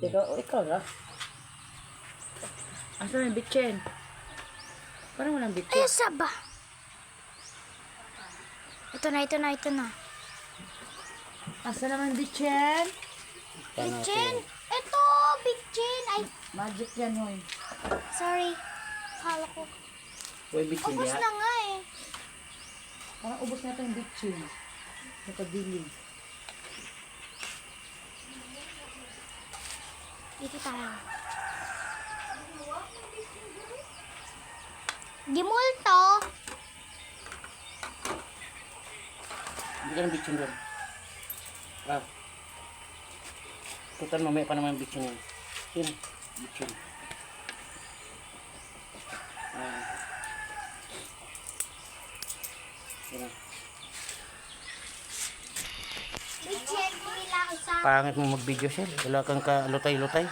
Ikaw na. Asa na yung bitchin? Parang walang bitchin. Ay, saba. Ito na. Asa naman bitchin? Bitchin. Ito, bitchin. Ay, Magic yan, hoy. sorry. Kala ko. Uy, bitchin Ubus niya. na nga eh. Parang ubos na ito yung bitchin. Nakadilig. Dito tayo. Gimulto. Hindi ka ng bitchin doon. Ah. Tutan mamaya pa naman yung bitchin yan. Yun, bitchin. Ah. Yun. Bitchin, nila isa. Pangit mo mag-video, sir. Wala kang kalutay-lutay.